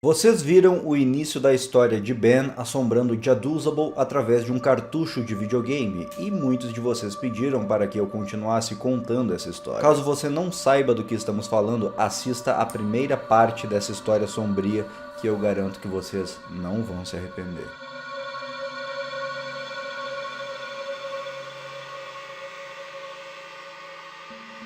Vocês viram o início da história de Ben assombrando Jaduzable através de um cartucho de videogame, e muitos de vocês pediram para que eu continuasse contando essa história. Caso você não saiba do que estamos falando, assista a primeira parte dessa história sombria, que eu garanto que vocês não vão se arrepender.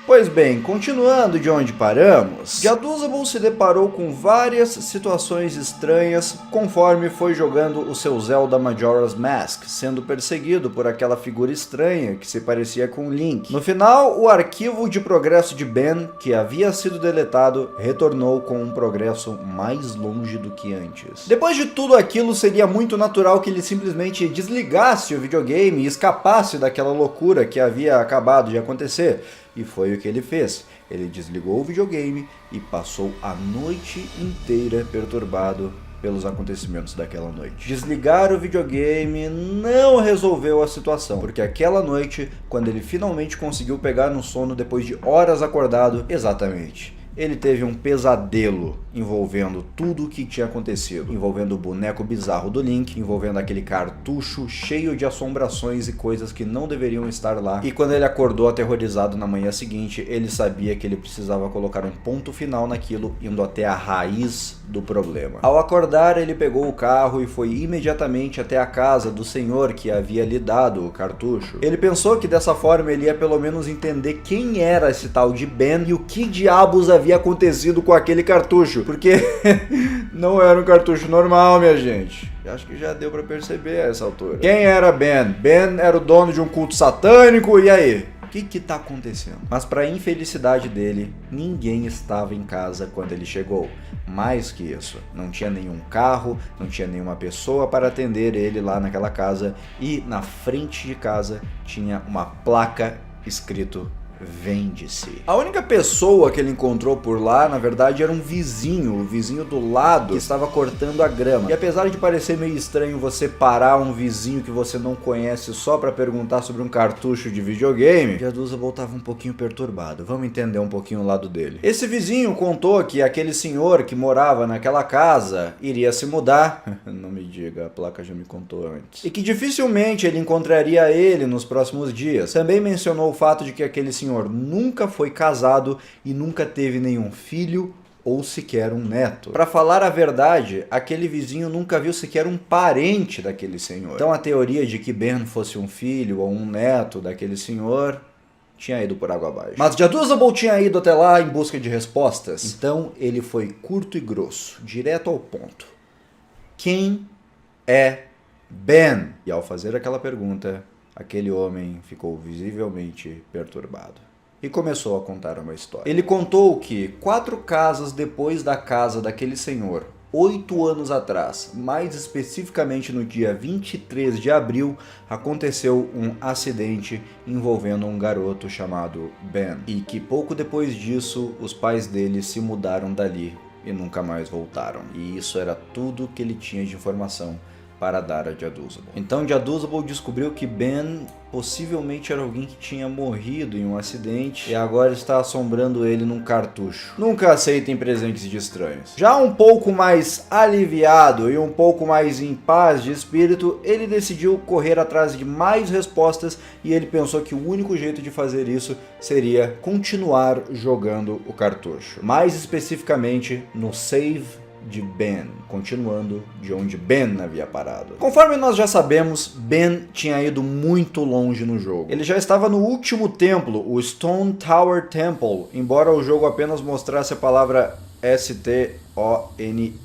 Pois bem, continuando de onde paramos, Jaduzable se deparou com várias situações estranhas conforme foi jogando o seu Zelda Majora's Mask, sendo perseguido por aquela figura estranha que se parecia com Link. No final, o arquivo de progresso de Ben, que havia sido deletado, retornou com um progresso mais longe do que antes. Depois de tudo aquilo, seria muito natural que ele simplesmente desligasse o videogame e escapasse daquela loucura que havia acabado de acontecer. E foi o que ele fez. Ele desligou o videogame e passou a noite inteira perturbado pelos acontecimentos daquela noite. Desligar o videogame não resolveu a situação, porque aquela noite, quando ele finalmente conseguiu pegar no sono depois de horas acordado, exatamente, ele teve um pesadelo envolvendo tudo o que tinha acontecido, envolvendo o boneco bizarro do Link, envolvendo aquele cartucho cheio de assombrações e coisas que não deveriam estar lá. E quando ele acordou aterrorizado na manhã seguinte, ele sabia que ele precisava colocar um ponto final naquilo, indo até a raiz do problema. Ao acordar, ele pegou o carro e foi imediatamente até a casa do senhor que havia lhe dado o cartucho. Ele pensou que dessa forma ele ia pelo menos entender quem era esse tal de Ben e o que diabos havia acontecido com aquele cartucho, porque não era um cartucho normal, minha gente. Acho que já deu pra perceber a essa altura. Quem era Ben? Ben era o dono de um culto satânico, e aí? O que tá acontecendo? Mas para infelicidade dele, ninguém estava em casa quando ele chegou. Mais que isso, não tinha nenhum carro, não tinha nenhuma pessoa para atender ele lá naquela casa, e na frente de casa tinha uma placa escrito "Vende-se". A única pessoa que ele encontrou por lá, na verdade, era um vizinho, o vizinho do lado, que estava cortando a grama. E apesar de parecer meio estranho você parar um vizinho que você não conhece só para perguntar sobre um cartucho de videogame, Jaduzable estava um pouquinho perturbado. Vamos entender um pouquinho o lado dele. Esse vizinho contou que aquele senhor que morava naquela casa iria se mudar. Não me diga, a placa já me contou antes. E que dificilmente ele encontraria ele nos próximos dias. Também mencionou o fato de que aquele senhor nunca foi casado e nunca teve nenhum filho ou sequer um neto. Para falar a verdade, aquele vizinho nunca viu sequer um parente daquele senhor. Então a teoria de que Ben fosse um filho ou um neto daquele senhor tinha ido por água abaixo. Mas Jaduzable tinha ido até lá em busca de respostas. Então ele foi curto e grosso, direto ao ponto. Quem é Ben? E ao fazer aquela pergunta, aquele homem ficou visivelmente perturbado e começou a contar uma história. Ele contou que 4 casas depois da casa daquele senhor, 8 anos atrás, mais especificamente no dia 23 de abril, aconteceu um acidente envolvendo um garoto chamado Ben. E que pouco depois disso, os pais dele se mudaram dali e nunca mais voltaram. E isso era tudo que ele tinha de informação para dar a Jaduzable. Então Jaduzable descobriu que Ben possivelmente era alguém que tinha morrido em um acidente e agora está assombrando ele num cartucho. Nunca aceitem presentes de estranhos. Já um pouco mais aliviado e um pouco mais em paz de espírito, ele decidiu correr atrás de mais respostas e ele pensou que o único jeito de fazer isso seria continuar jogando o cartucho. Mais especificamente no save de Ben, continuando de onde Ben havia parado. Conforme nós já sabemos, Ben tinha ido muito longe no jogo. Ele já estava no último templo, o Stone Tower Temple, embora o jogo apenas mostrasse a palavra STONE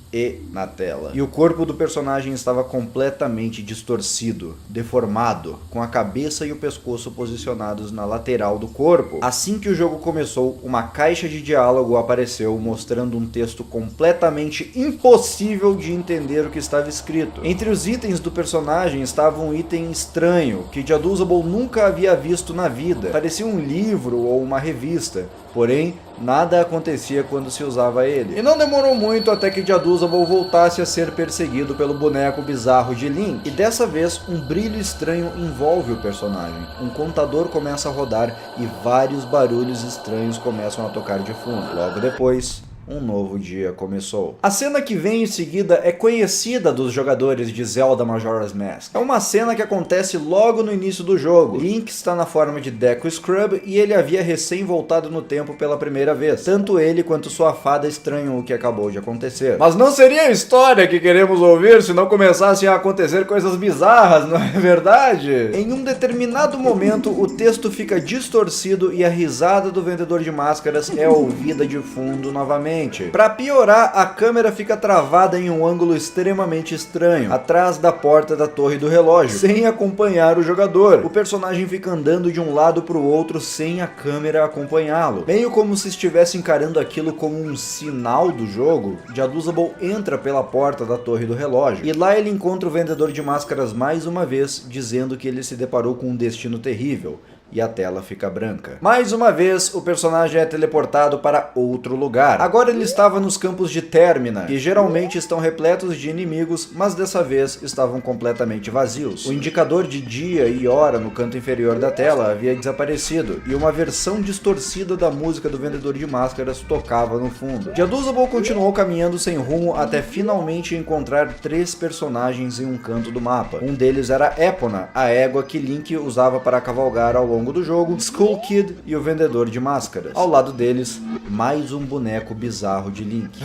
na tela. E o corpo do personagem estava completamente distorcido, deformado, com a cabeça e o pescoço posicionados na lateral do corpo. Assim que o jogo começou, uma caixa de diálogo apareceu mostrando um texto completamente impossível de entender o que estava escrito. Entre os itens do personagem estava um item estranho, que Jaduzable nunca havia visto na vida. Parecia um livro ou uma revista, porém nada acontecia quando se usava ele. E não demorou muito até que Jaduzable voltasse a ser perseguido pelo boneco bizarro de Link. E dessa vez, um brilho estranho envolve o personagem. Um contador começa a rodar e vários barulhos estranhos começam a tocar de fundo. Logo depois, um novo dia começou. A cena que vem em seguida é conhecida dos jogadores de Zelda Majora's Mask. É uma cena que acontece logo no início do jogo. Link está na forma de Deku Scrub e ele havia recém voltado no tempo pela primeira vez. Tanto ele quanto sua fada estranham o que acabou de acontecer. Mas não seria a história que queremos ouvir se não começassem a acontecer coisas bizarras, não é verdade? Em um determinado momento, o texto fica distorcido e a risada do vendedor de máscaras é ouvida de fundo novamente. Para piorar, a câmera fica travada em um ângulo extremamente estranho, atrás da porta da torre do relógio, sem acompanhar o jogador. O personagem fica andando de um lado para o outro sem a câmera acompanhá-lo. Meio como se estivesse encarando aquilo como um sinal do jogo, Jaduzable entra pela porta da torre do relógio, e lá ele encontra o vendedor de máscaras mais uma vez, dizendo que ele se deparou com um destino terrível. E a tela fica branca. Mais uma vez, o personagem é teleportado para outro lugar. Agora ele estava nos campos de Termina, que geralmente estão repletos de inimigos, mas dessa vez estavam completamente vazios. O indicador de dia e hora no canto inferior da tela havia desaparecido, e uma versão distorcida da música do vendedor de máscaras tocava no fundo. Jaduzable continuou caminhando sem rumo até finalmente encontrar 3 personagens em um canto do mapa. Um deles era Epona, a égua que Link usava para cavalgar ao longo do jogo, Skull Kid e o vendedor de máscaras. Ao lado deles, mais um boneco bizarro de Link.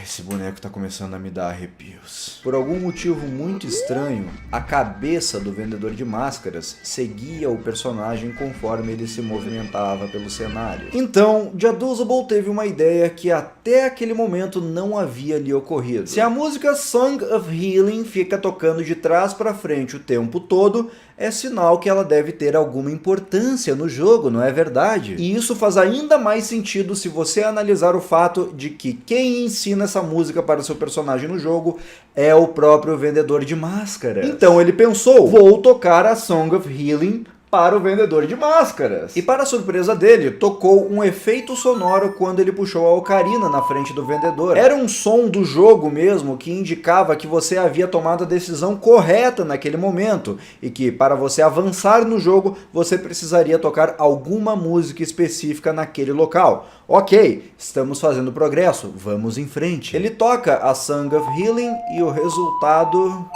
Esse boneco tá começando a me dar arrepios. Por algum motivo muito estranho, a cabeça do vendedor de máscaras seguia o personagem conforme ele se movimentava pelo cenário. Então, Jaduzable teve uma ideia que até aquele momento não havia lhe ocorrido. Se a música Song of Healing fica tocando de trás para frente o tempo todo, é sinal que ela deve ter alguma importância no jogo, não é verdade? E isso faz ainda mais sentido se você analisar o fato de que quem ensina essa música para o seu personagem no jogo é o próprio vendedor de máscaras. Então ele pensou, vou tocar a Song of Healing para o vendedor de máscaras. E para a surpresa dele, tocou um efeito sonoro quando ele puxou a ocarina na frente do vendedor. Era um som do jogo mesmo que indicava que você havia tomado a decisão correta naquele momento e que para você avançar no jogo, você precisaria tocar alguma música específica naquele local. Ok, estamos fazendo progresso, vamos em frente. Ele toca a Song of Healing e o resultado...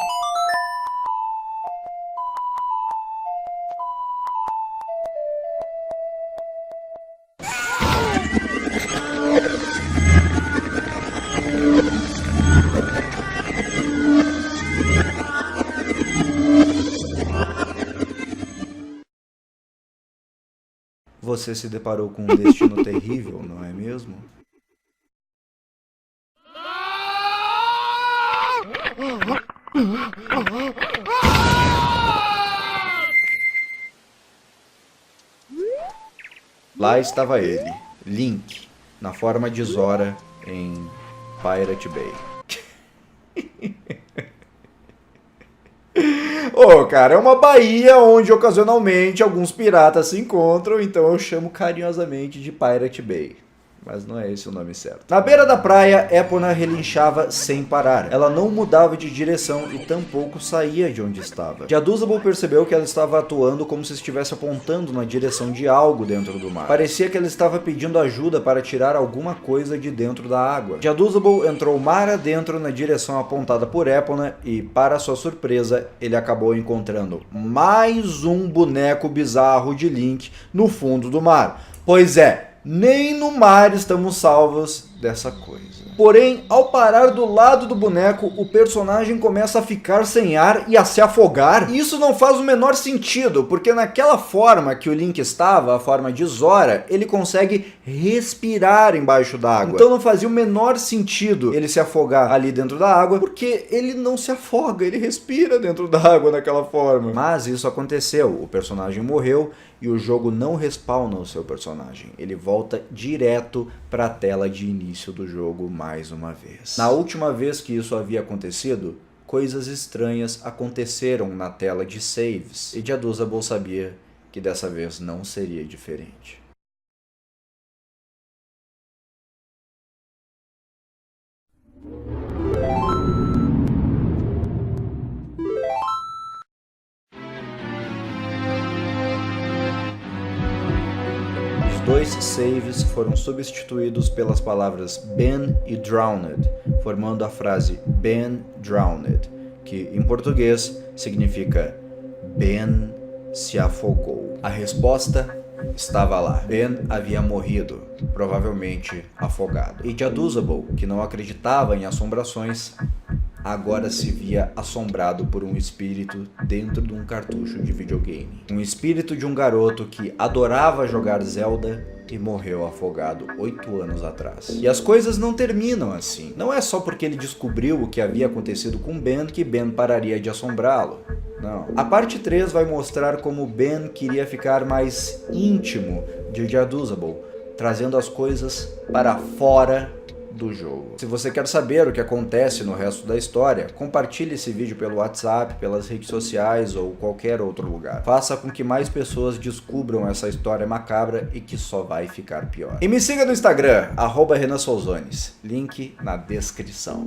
Você se deparou com um destino terrível, não é mesmo? Lá estava ele, Link, na forma de Zora em Pirate Bay. Cara, é uma baía onde ocasionalmente alguns piratas se encontram, então eu chamo carinhosamente de Pirate Bay. Mas não é esse o nome certo. Na beira da praia, Epona relinchava sem parar. Ela não mudava de direção e tampouco saía de onde estava. Jaduzable percebeu que ela estava atuando como se estivesse apontando na direção de algo dentro do mar. Parecia que ela estava pedindo ajuda para tirar alguma coisa de dentro da água. Jaduzable entrou mar adentro na direção apontada por Epona e, para sua surpresa, ele acabou encontrando mais um boneco bizarro de Link no fundo do mar. Pois é, nem no mar estamos salvos dessa coisa. Porém, ao parar do lado do boneco, o personagem começa a ficar sem ar e a se afogar. E isso não faz o menor sentido, porque naquela forma que o Link estava, a forma de Zora, ele consegue respirar embaixo d'água. Então não fazia o menor sentido ele se afogar ali dentro da água, porque ele não se afoga, ele respira dentro da água daquela forma. Mas isso aconteceu, o personagem morreu e o jogo não respawna o seu personagem. Ele volta direto para a tela de início do jogo mais uma vez. Na última vez que isso havia acontecido, coisas estranhas aconteceram na tela de saves, e Jaduzable sabia que dessa vez não seria diferente. dois saves foram substituídos pelas palavras Ben e Drowned, formando a frase Ben Drowned, que em português significa Ben se afogou. A resposta estava lá. Ben havia morrido, provavelmente afogado. E Jaduzable, que não acreditava em assombrações, agora se via assombrado por um espírito dentro de um cartucho de videogame. Um espírito de um garoto que adorava jogar Zelda e morreu afogado 8 anos atrás. E as coisas não terminam assim. Não é só porque ele descobriu o que havia acontecido com Ben que Ben pararia de assombrá-lo. Não. A parte 3 vai mostrar como Ben queria ficar mais íntimo de Jaduzable, trazendo as coisas para fora do jogo. Se você quer saber o que acontece no resto da história, compartilhe esse vídeo pelo WhatsApp, pelas redes sociais ou qualquer outro lugar. Faça com que mais pessoas descubram essa história macabra e que só vai ficar pior. E me siga no Instagram, @RenanSolzones, link na descrição.